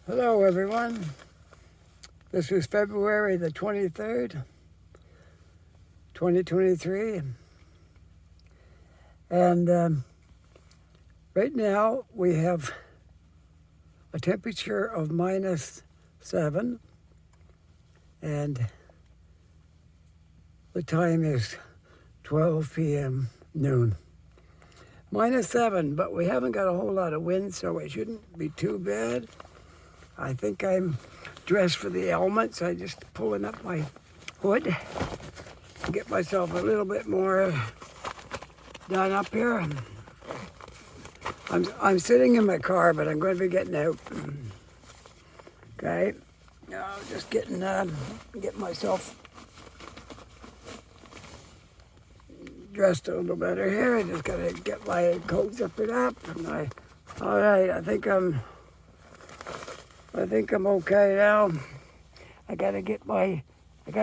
Hello everyone, this is February the 23rd, 2023, and right now we have a temperature of -7 and the time is 12 p.m. noon. -7, but we haven't got a whole lot of wind, so it shouldn't be too bad. I think I'm dressed for the elements. I'm just pulling up my hood to get myself a little bit more done up here. I'm sitting in my car, but I'm going to be getting out. Okay, now just get myself dressed a little better here. I just gotta get my coat zippered up. All right. I think I'm okay now. I gotta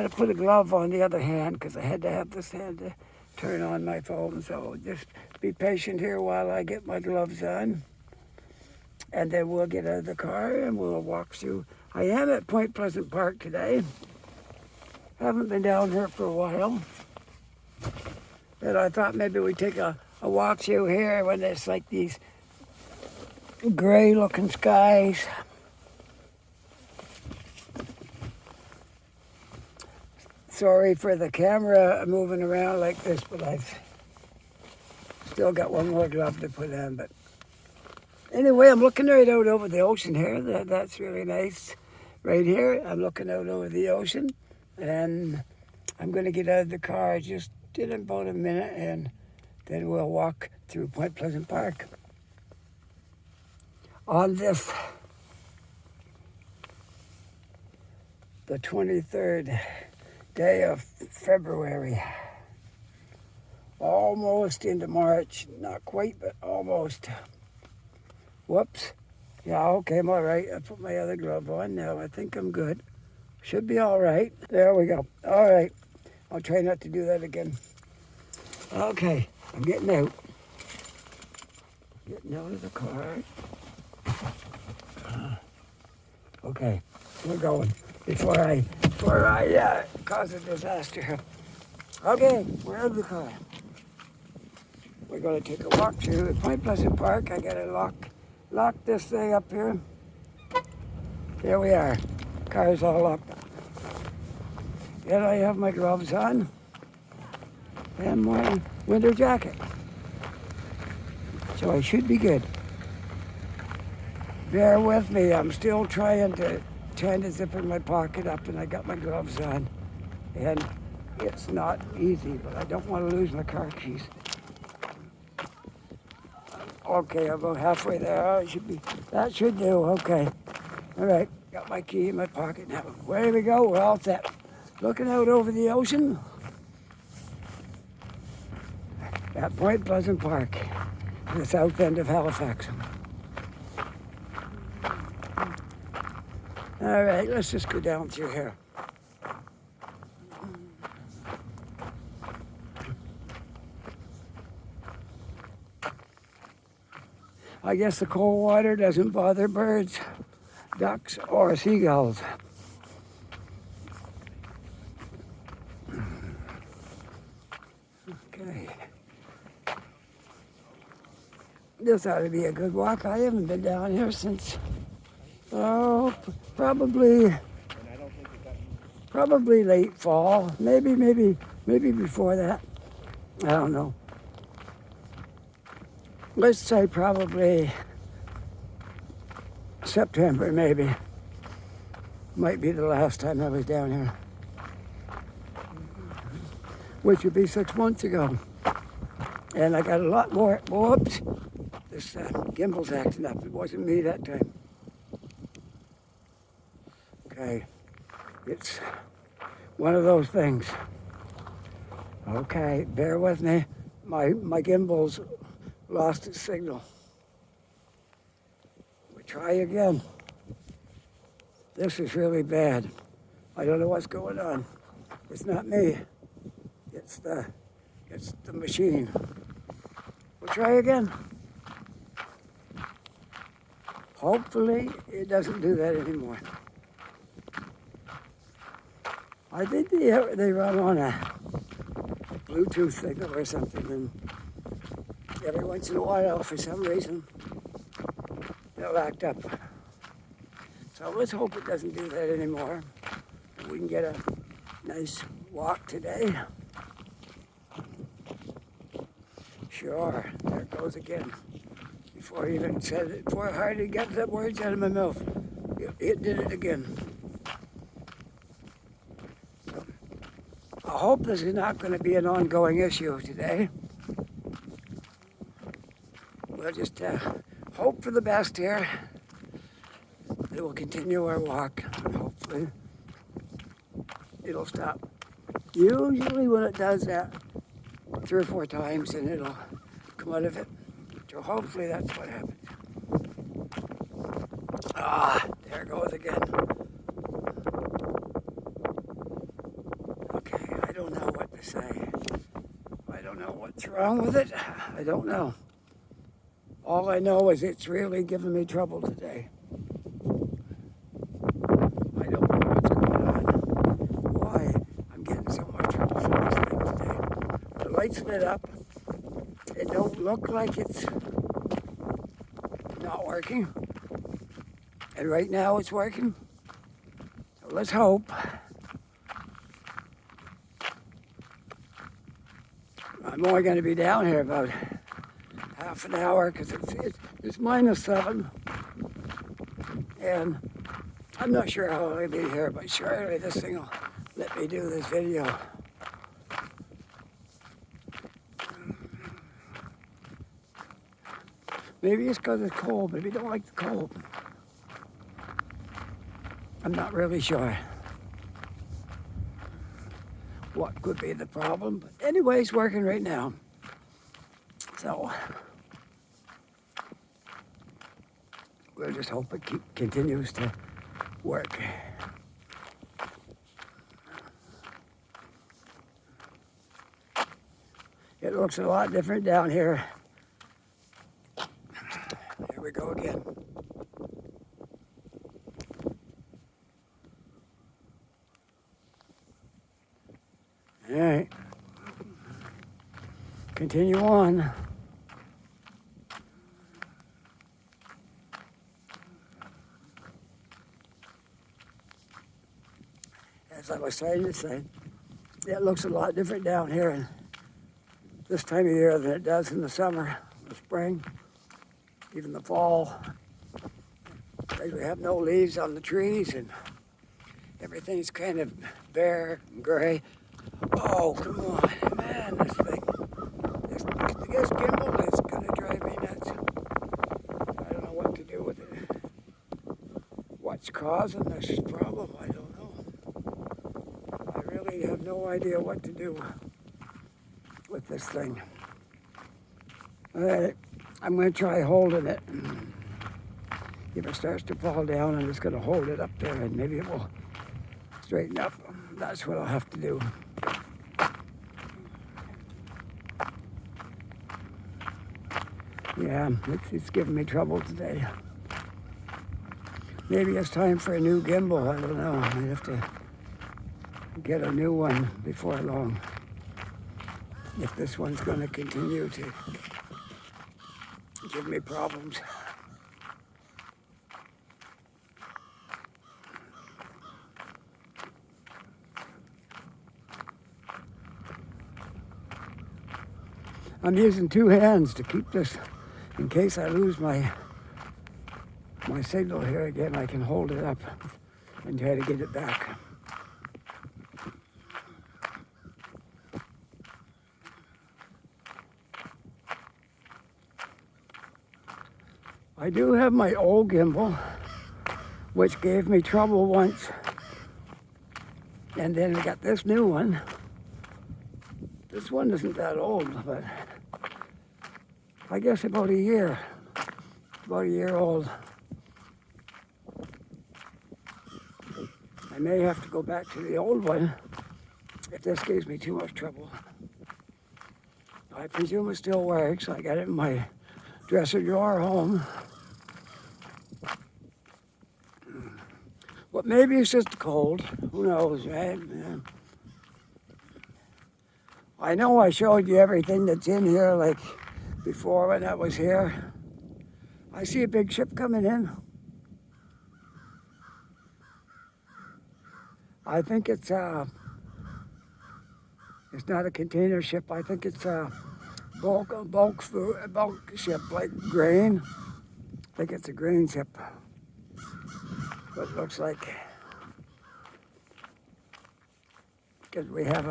put a glove on the other hand because I had to have this hand to turn on my phone. So just be patient here while I get my gloves on. And then we'll get out of the car and we'll walk through. I am at Point Pleasant Park today. Haven't been down here for a while. But I thought maybe we'd take a walk through here when there's like these gray looking skies. Sorry for the camera moving around like this, but I've still got one more glove to put on. But anyway, I'm looking right out over the ocean here. That's really nice. Right here, I'm looking out over the ocean, and I'm going to get out of the car just in about a minute, and then we'll walk through Point Pleasant Park. On this, the 23rd day of February, almost into March, not quite, but almost. Whoops. Yeah, okay, I'm all right. I put my other glove on now. I think I'm good. Should be all right. There we go. All right. I'll try not to do that again. Okay, I'm getting out. Getting out of the car. Okay, we're going before I cause a disaster. Okay, we're out of the car. We're going to take a walk through Point Pleasant Park. I got to lock this thing up here. There we are. Car's all locked up. Yet I have my gloves on and my winter jacket. So I should be good. Bear with me, I'm still trying to zip in my pocket up, and I got my gloves on. And it's not easy, but I don't want to lose my car keys. Okay, I'm about halfway there. That should do, okay. All right, got my key in my pocket now. There we go, we're all set. Looking out over the ocean at Point Pleasant Park, the south end of Halifax. All right, let's just go down through here. I guess the cold water doesn't bother birds, ducks, or seagulls. Okay. This ought to be a good walk. I haven't been down here since, probably late fall. Maybe before that. I don't know. Let's say probably September, maybe. Might be the last time I was down here. Which would be 6 months ago. And I got a lot more. Whoops. This gimbal's acting up. It wasn't me that time. Okay. It's one of those things. Okay, bear with me. My gimbal's lost its signal. We try again. This is really bad. I don't know what's going on. It's not me. It's the machine. We'll try again. hopefully it doesn't do that anymore. I think they run on a Bluetooth signal or something, and every once in a while, for some reason, they'll act up. So let's hope it doesn't do that anymore. We can get a nice walk today. Sure, there it goes again. Before I even said it, before I hardly got the words out of my mouth, it did it again. So, I hope this is not going to be an ongoing issue today. We'll just hope for the best here. We will continue our walk, and hopefully it'll stop. Usually when it does that 3 or 4 times, then it'll come out of it. So hopefully that's what happens. There it goes again. Okay, I don't know what to say. I don't know what's wrong with it. I don't know. All I know is it's really giving me trouble today. I don't know what's going on. Why I'm getting so much trouble from this thing today. The light's lit up. It don't look like it's not working. And right now it's working. So let's hope. I'm only going to be down here about half an hour because it's -7. And I'm not sure how I'll be here, but surely this thing will let me do this video. Maybe it's because it's cold. Maybe I don't like the cold. I'm not really sure what could be the problem. But anyway, it's working right now. So we'll just hope it continues to work. It looks a lot different down here. Here we go again. All right. Continue on. As I was trying to say, it looks a lot different down here this time of year than it does in the summer, the spring, even the fall. We have no leaves on the trees and everything's kind of bare and gray. Oh, come on, man, this thing. This gimbal is going to drive me nuts. I don't know what to do with it. What's causing this problem, I don't know. I really have no idea what to do with this thing. All right, I'm going to try holding it. If it starts to fall down, I'm just going to hold it up there and maybe it will straighten up. That's what I'll have to do. Yeah, it's giving me trouble today. Maybe it's time for a new gimbal. I don't know. I have to get a new one before long. If this one's going to continue to give me problems. I'm using 2 hands to keep this, in case I lose my signal here again, I can hold it up and try to get it back. I do have my old gimbal, which gave me trouble once, and then I got this new one. This one isn't that old, but I guess about a year old. I may have to go back to the old one if this gives me too much trouble. I presume it still works. I got it in my dresser drawer home. Well, maybe it's just cold. Who knows, right? Yeah. I know I showed you everything that's in here, like before when I was here. I see a big ship coming in. I think it's not a container ship. I think it's a bulk ship, like grain. I think it's a grain ship. What it looks like. Because we have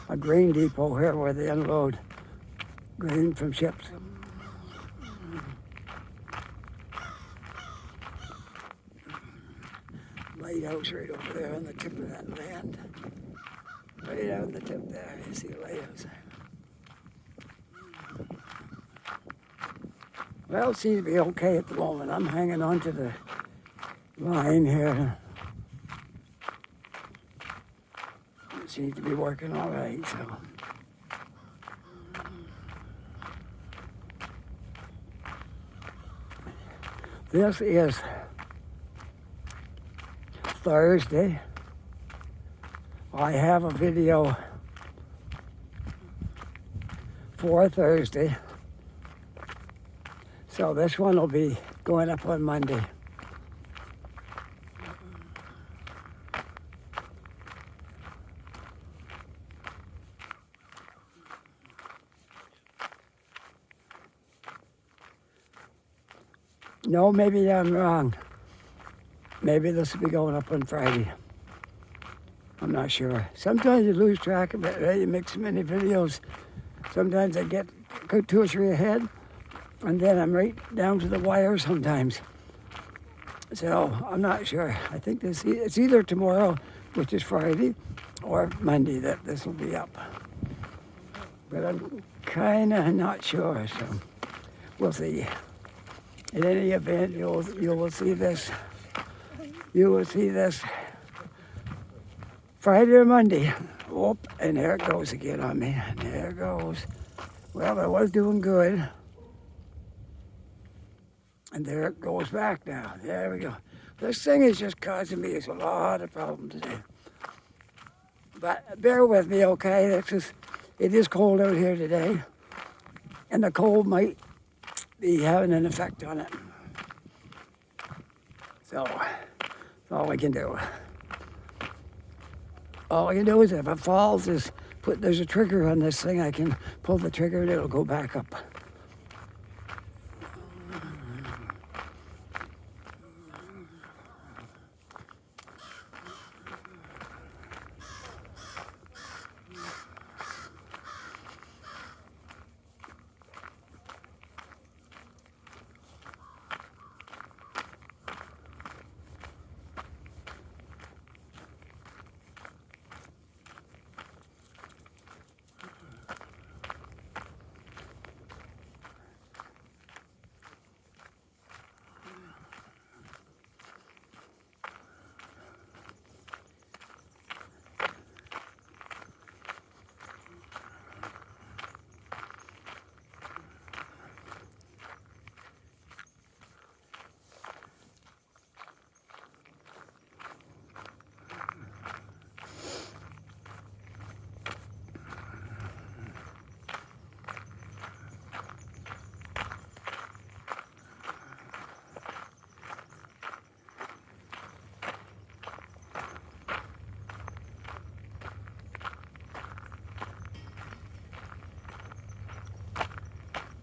a grain depot here where they unload grain from ships. Lighthouse right over there on the tip of that land. Right on the tip there, you see a lighthouse. Well, it seems to be okay at the moment. I'm hanging on to the line here. It seems to be working all right, so. This is Thursday. I have a video for Thursday. So this one will be going up on Monday. No, maybe I'm wrong. Maybe this will be going up on Friday. I'm not sure. Sometimes you lose track of it, right? You make so many videos. Sometimes I get 2 or 3 ahead, and then I'm right down to the wire sometimes. So I'm not sure. I think it's either tomorrow, which is Friday, or Monday that this will be up. But I'm kind of not sure, so we'll see. In any event, you will see this. You will see this Friday or Monday. Oh, and there it goes again on me. There it goes. Well, I was doing good. And there it goes back now. There we go. This thing is just causing me a lot of problems today. But bear with me, okay? It is cold out here today. And the cold might be having an effect on it. So, that's all I can do. All I can do is if it falls, there's a trigger on this thing. I can pull the trigger and it'll go back up.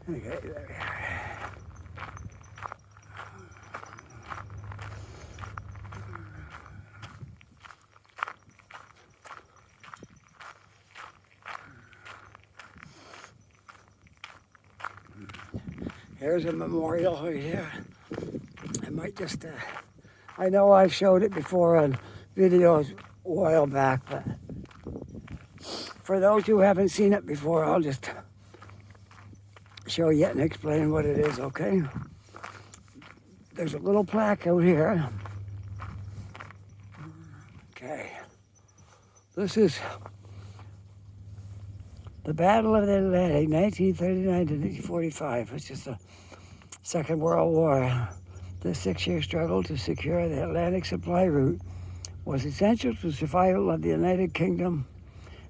Okay, there we are. Here's a memorial right here. I might just, I know I've showed it before on videos a while back, but for those who haven't seen it before, I'll just show you and explain what it is, okay? There's a little plaque out here. Okay. This is the Battle of the Atlantic, 1939 to 1945. It's just the Second World War. The 6-year struggle to secure the Atlantic supply route was essential to the survival of the United Kingdom.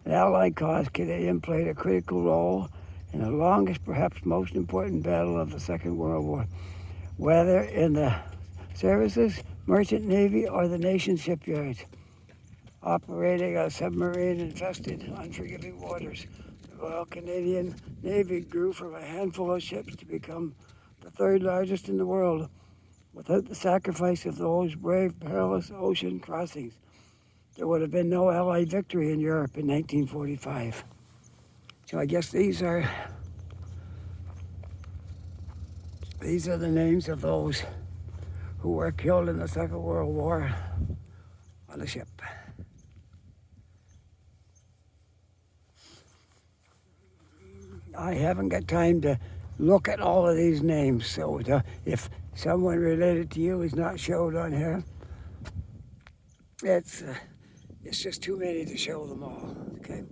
An Allied cause, Canadian played a critical role in the longest, perhaps most important battle of the Second World War, whether in the services, merchant navy, or the nation's shipyards. Operating a submarine-infested, unforgiving waters, the Royal Canadian Navy grew from a handful of ships to become the third largest in the world. Without the sacrifice of those brave, perilous ocean crossings, there would have been no Allied victory in Europe in 1945. So I guess these are the names of those who were killed in the Second World War on a ship. I haven't got time to look at all of these names, so if someone related to you is not showed on here, it's just too many to show them all. Okay.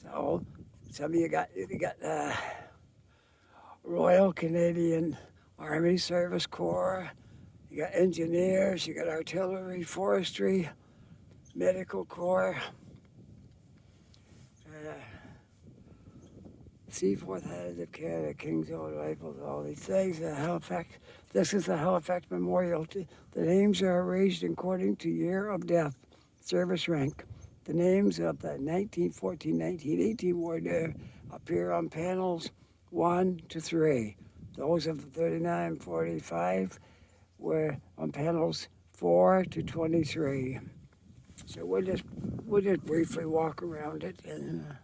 So some of you got Royal Canadian Army Service Corps. You got engineers. You got artillery, forestry, medical corps. Seaforth Heads of Canada, King's Old Rifles, all these things. This is the Halifax Memorial. The names are arranged according to year of death, service rank. The names of the 1914-1918 war there appear on panels 1 to 3. Those of the 39-45 were on panels 4 to 23. So we'll just briefly walk around it and.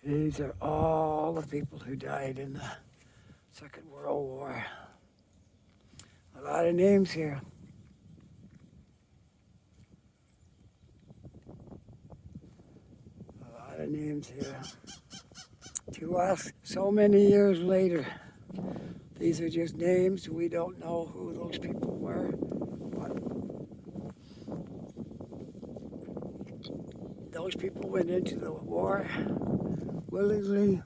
These are all the people who died in the Second World War. A lot of names here. A lot of names here. To us, so many years later, these are just names. We don't know who those people were. But those people went into the war willingly,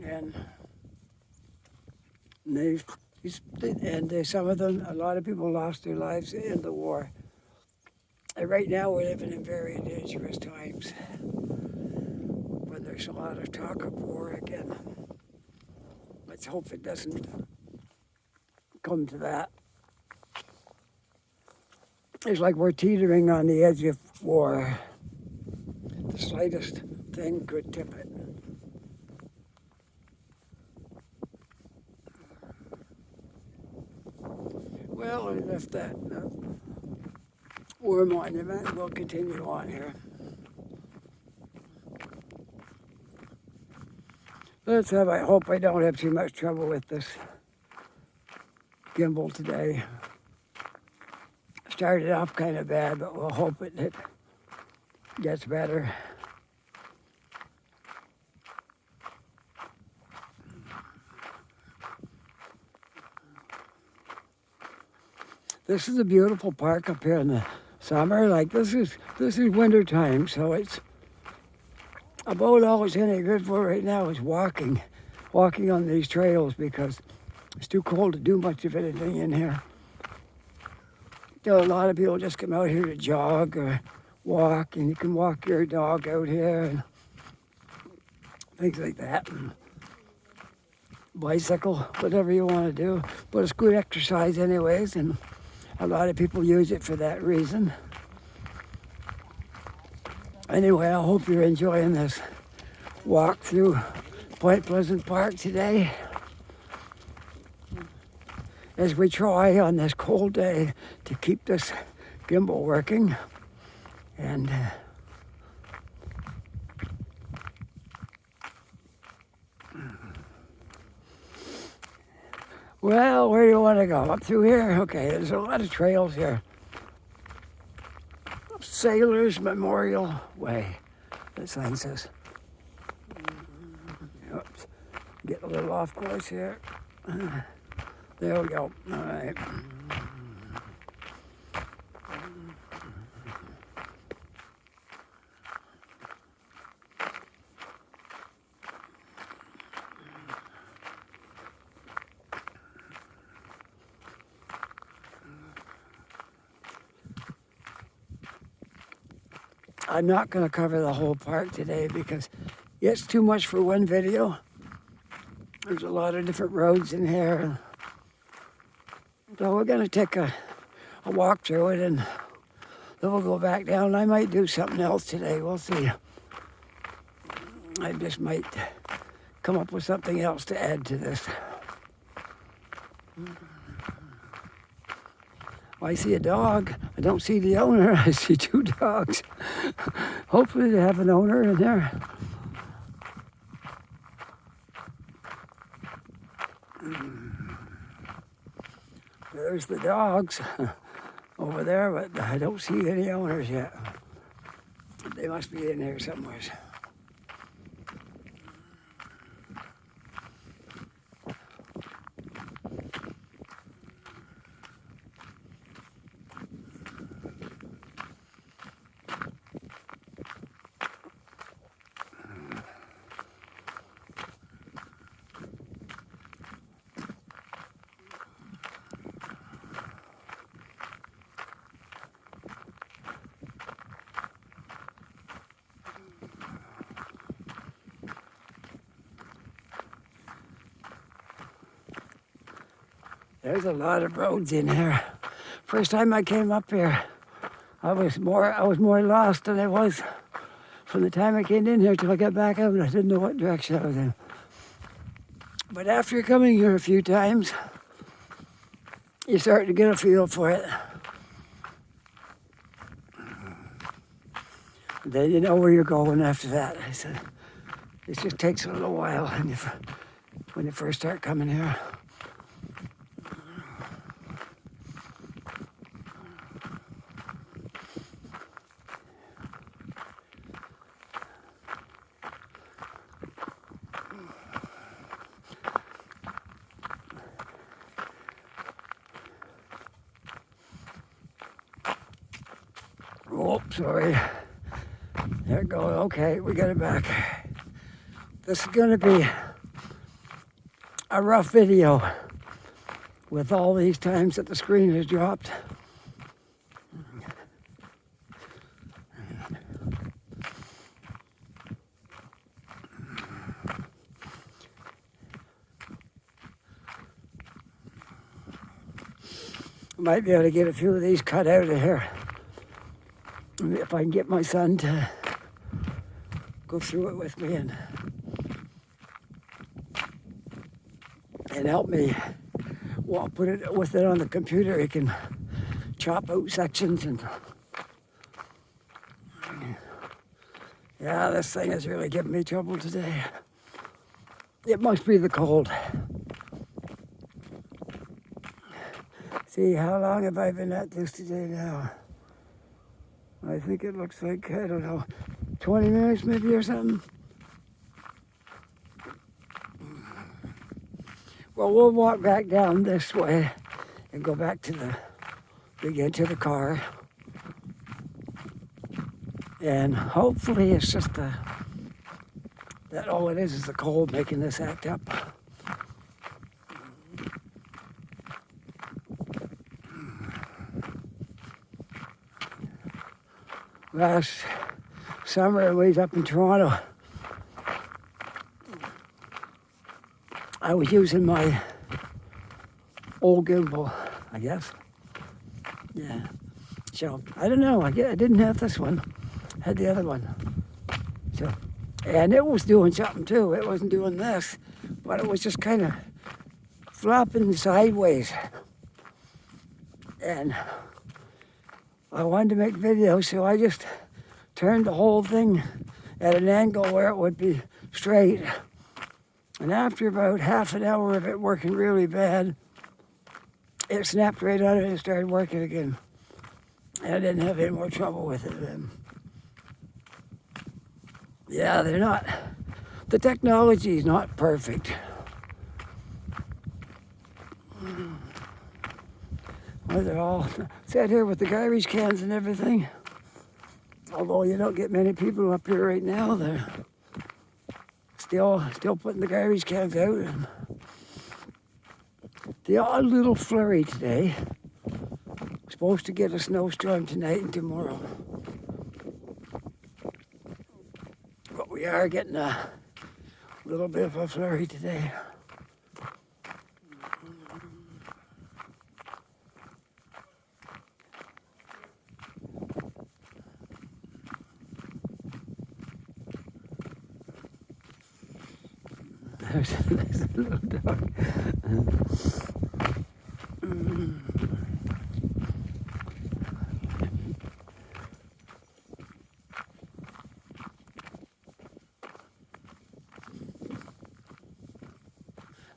and some of them, a lot of people lost their lives in the war. And right now we're living in very dangerous times when there's a lot of talk of war again. Let's hope it doesn't come to that. It's like we're teetering on the edge of war. The slightest thing could tip it. Well, we left that war monument. We'll continue on here. I hope I don't have too much trouble with this gimbal today. Started off kind of bad, but we'll hope it gets better. This is a beautiful park up here in the summer. Like this is winter time, so it's about all it's any good for right now is walking on these trails because it's too cold to do much of anything in here. So a lot of people just come out here to jog or walk, and you can walk your dog out here and things like that. And bicycle, whatever you want to do. But it's good exercise anyways, and a lot of people use it for that reason. Anyway, I hope you're enjoying this walk through Point Pleasant Park today as we try on this cold day to keep this gimbal working. And well, where do you want to go? Up through here? Okay, there's a lot of trails here. Sailors Memorial Way, that sign says. Oops. Get a little off course here. There we go. All right. I'm not going to cover the whole park today because it's too much for one video. There's a lot of different roads in here. So we're going to take a walk through it, and then we'll go back down. I might do something else today. We'll see. I just might come up with something else to add to this. I see a dog. I don't see the owner. I see two dogs. Hopefully they have an owner in there. There's the dogs over there, but I don't see any owners yet. They must be in here somewhere. There's a lot of roads in here. First time I came up here, I was more lost than I was from the time I came in here till I got back out. I didn't know what direction I was in. But after coming here a few times, you start to get a feel for it. Then you know where you're going after that. I said, it just takes a little while when you first start coming here. Oh, sorry. There it goes. Okay, we got it back. This is going to be a rough video with all these times that the screen has dropped. I might be able to get a few of these cut out of here. If I can get my son to go through it with me and help me, well, put it with it on the computer. He can chop out sections and yeah, this thing is really giving me trouble today. It must be the cold. See, how long have I been at this today now? I think it looks like, I don't know, 20 minutes maybe or something. Well, we'll walk back down this way and go back to the car. And hopefully it's just that all it is the cold making this act up. Last summer, I was up in Toronto. I was using my old gimbal, I guess. Yeah. So, I don't know. I didn't have this one. I had the other one. So, and it was doing something too. It wasn't doing this, but it was just kind of flopping sideways. And I wanted to make videos, so I just turned the whole thing at an angle where it would be straight. And after about half an hour of it working really bad, it snapped right out of it and started working again. And I didn't have any more trouble with it then. Yeah, the technology is not perfect. Well, they're all sat here with the garbage cans and everything. Although you don't get many people up here right now, they're still putting the garbage cans out. And the odd little flurry today. Supposed to get a snowstorm tonight and tomorrow. are getting a little bit of a flurry today. There's a little dog.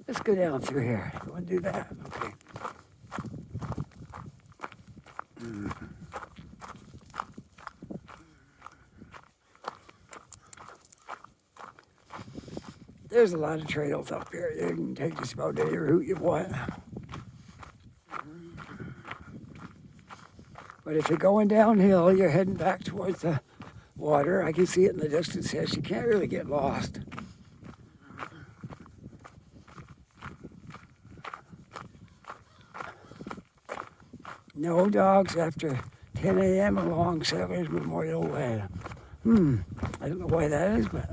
Let's go down through here. You want to do that? Okay. There's a lot of trails up here. You can take just about any route you want. But if you're going downhill, you're heading back towards the water. I can see it in the distance here. So you can't really get lost. No dogs after 10 a.m. along Halifax Memorial Way. I don't know why that is, but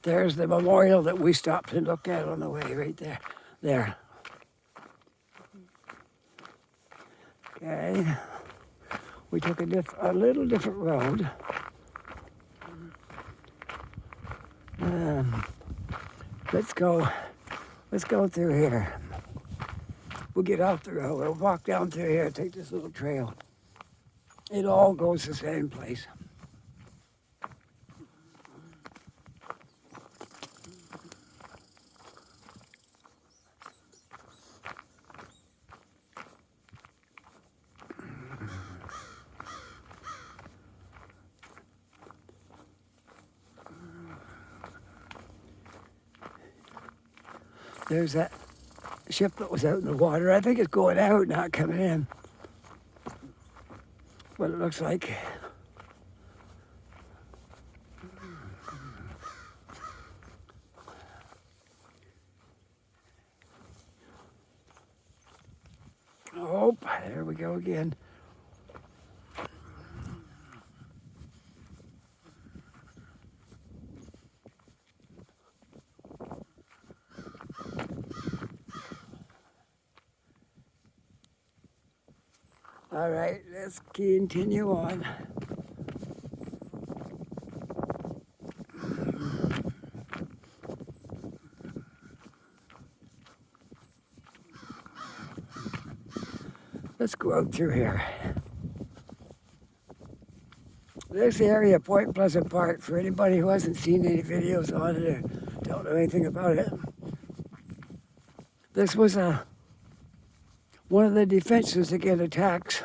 there's the memorial that we stopped and looked at on the way right there. There. Okay. We took a little different road. Let's go through here. We'll get off the road. We'll walk down through here, take this little trail. It all goes the same place. There's that ship that was out in the water. I think it's going out, not coming in. What it looks like. Oh, there we go again. All right, let's continue on. Let's go out through here. This area, Point Pleasant Park, for anybody who hasn't seen any videos on it or don't know anything about it, this was one of the defenses against attacks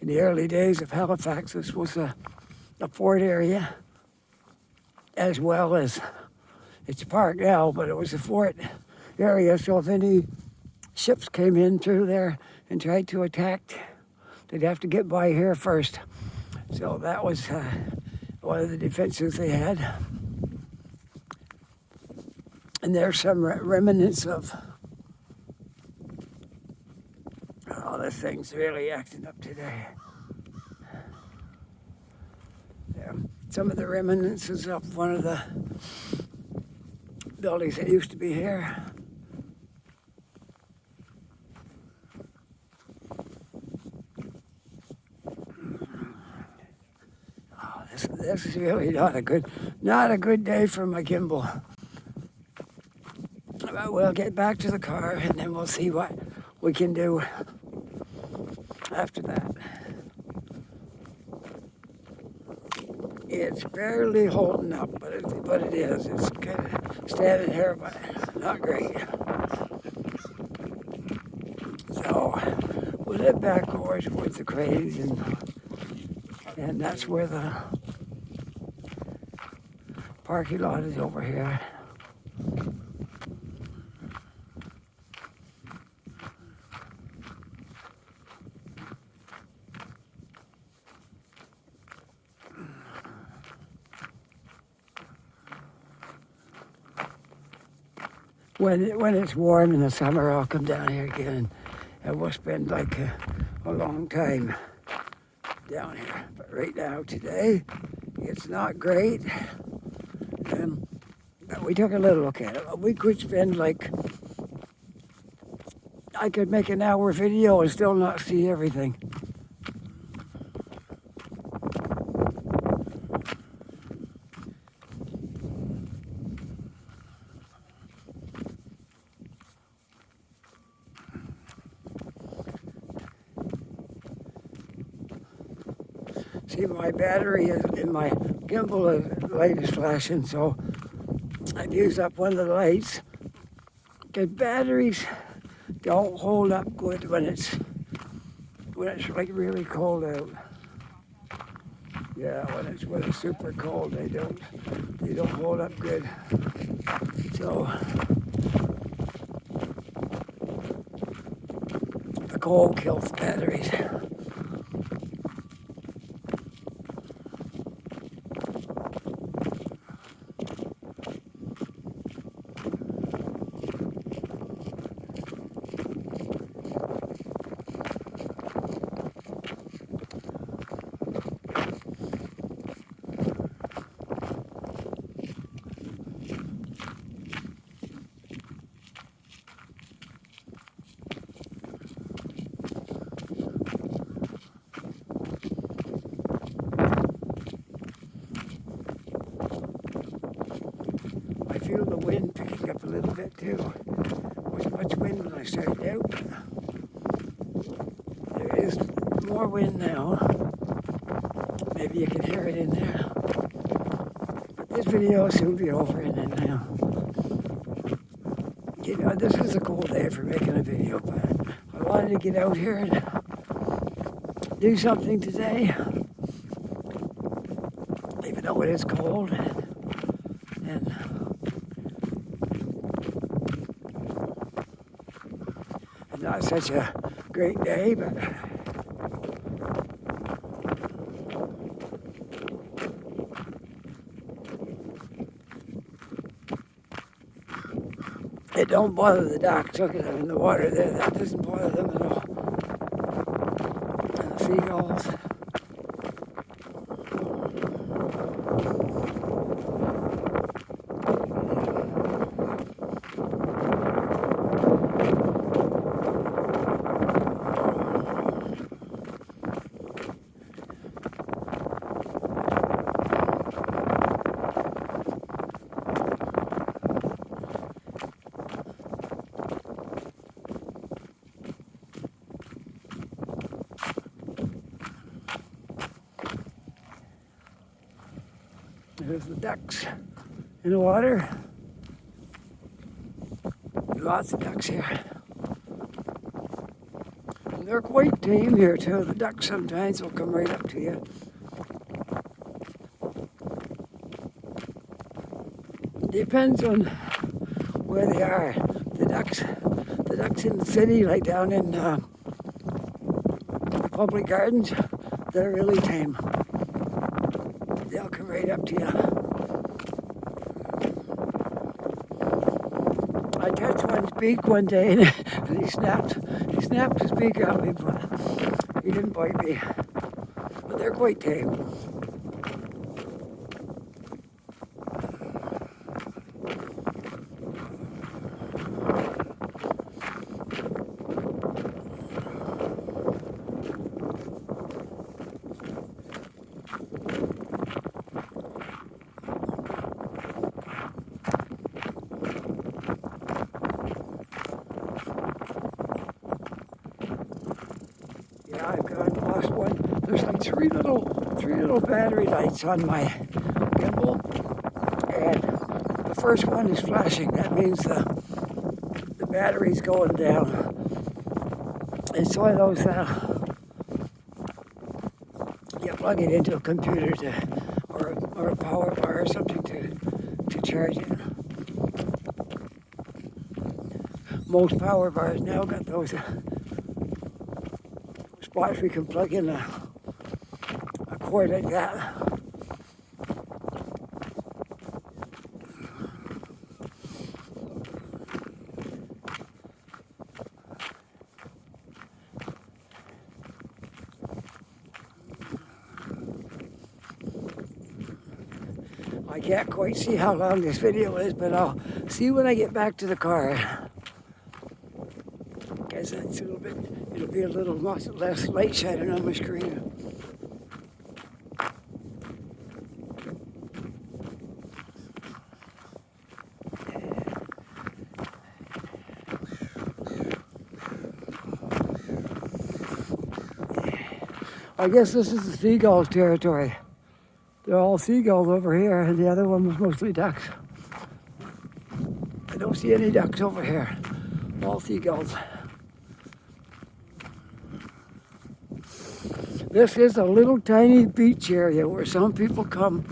in the early days of Halifax. This was a fort area, as well as it's a park now, but it was a fort area. So if any ships came in through there and tried to attack, they'd have to get by here first. So that was one of the defenses they had. And there's some remnants of, oh, this thing's really acting up today. Some of the remnants of one of the buildings that used to be here. Oh, this is really not a good day for my gimbal. But we'll get back to the car and then we'll see what we can do after that. It's barely holding up, but it is. It's kind of standing here, but not great. So we'll head back over towards the cranes, and that's where the parking lot is over here. When it's warm in the summer, I'll come down here again, and we'll spend like a long time down here. But right now, today, it's not great. And we took a little look at it. We could spend like, I could make an hour video and still not see everything. See, my battery is in my gimbal, light is flashing, so I've used up one of the lights. Because batteries don't hold up good when it's like really cold out. Yeah, when it's super cold, they don't hold up good. So the cold kills batteries. I feel the wind picking up a little bit too. There was much wind when I started out. There is more wind now. Maybe you can hear it in there. But this video will soon be over in it now. You know, this is a cool day for making a video, but I wanted to get out here and do something today, even though it is cold. And not such a great day, but it don't bother the ducks. Look at them in the water there. That doesn't bother them at all. And the seagulls. There's the ducks in the water. Lots of ducks here. And they're quite tame here too. The ducks sometimes will come right up to you. Depends on where they are. The ducks in the city, like down in the public gardens, they're really tame. They'll come right up to you. I touched one's beak one day and he snapped his beak at me, but he didn't bite me. But they're quite tame. Yeah, I've lost one. There's like three little battery lights on my gimbal, and the first one is flashing. That means the battery's going down. And so those you plug it into a computer or a power bar or something to charge it. Most power bars now got those spots we can plug in a cord like that. I can't quite see how long this video is, but I'll see when I get back to the car. Guess that's a little bit, it'll be a little less light shining on my screen. I guess this is the seagulls' territory. They're all seagulls over here, and the other one was mostly ducks. I don't see any ducks over here. All seagulls. This is a little tiny beach area where some people come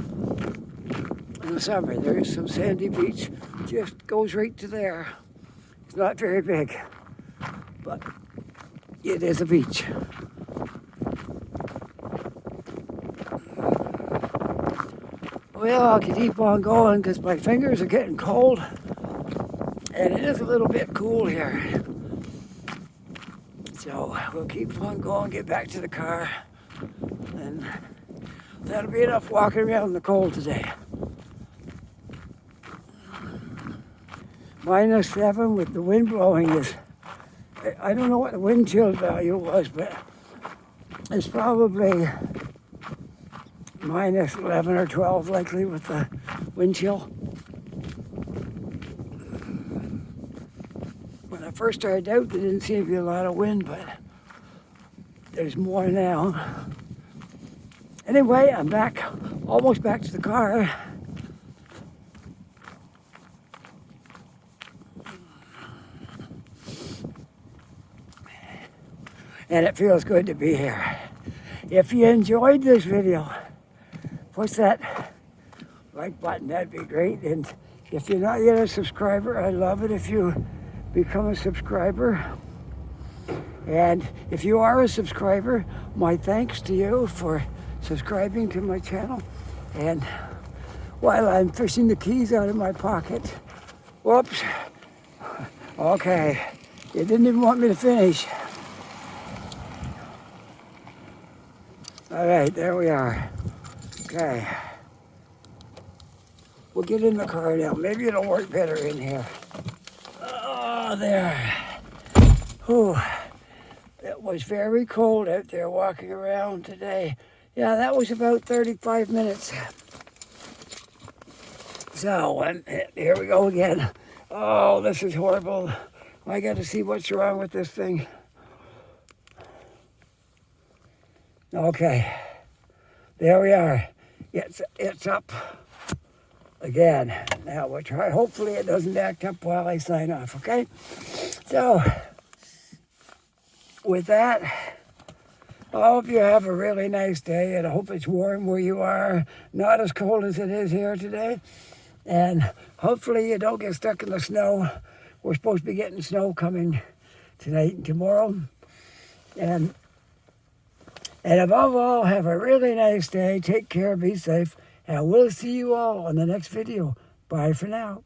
in the summer. There is some sandy beach, just goes right to there. It's not very big, but it is a beach. Well, I can keep on going because my fingers are getting cold and it is a little bit cool here. So we'll keep on going, get back to the car, and that'll be enough walking around in the cold today. -7 with the wind blowing is, I don't know what the wind chill value was, but it's probably -11 or 12 likely with the wind chill. When I first started out, there didn't seem to be a lot of wind, but there's more now. Anyway, I'm back, almost back to the car. And it feels good to be here. If you enjoyed this video, push that like button, that'd be great. And if you're not yet a subscriber, I'd love it if you become a subscriber. And if you are a subscriber, my thanks to you for subscribing to my channel. And while I'm fishing the keys out of my pocket, whoops, okay, you didn't even want me to finish. All right, there we are. Okay. We'll get in the car now. Maybe it'll work better in here. Oh, there. Whew. It was very cold out there walking around today. Yeah, that was about 35 minutes. So, and here we go again. Oh, this is horrible. I got to see what's wrong with this thing. Okay, there we are. It's up again. Now we'll try. Hopefully it doesn't act up while I sign off, okay? So, with that, I hope you have a really nice day, and I hope it's warm where you are, not as cold as it is here today. And hopefully you don't get stuck in the snow. We're supposed to be getting snow coming tonight and tomorrow. And above all, have a really nice day. Take care, be safe, and we'll see you all on the next video. Bye for now.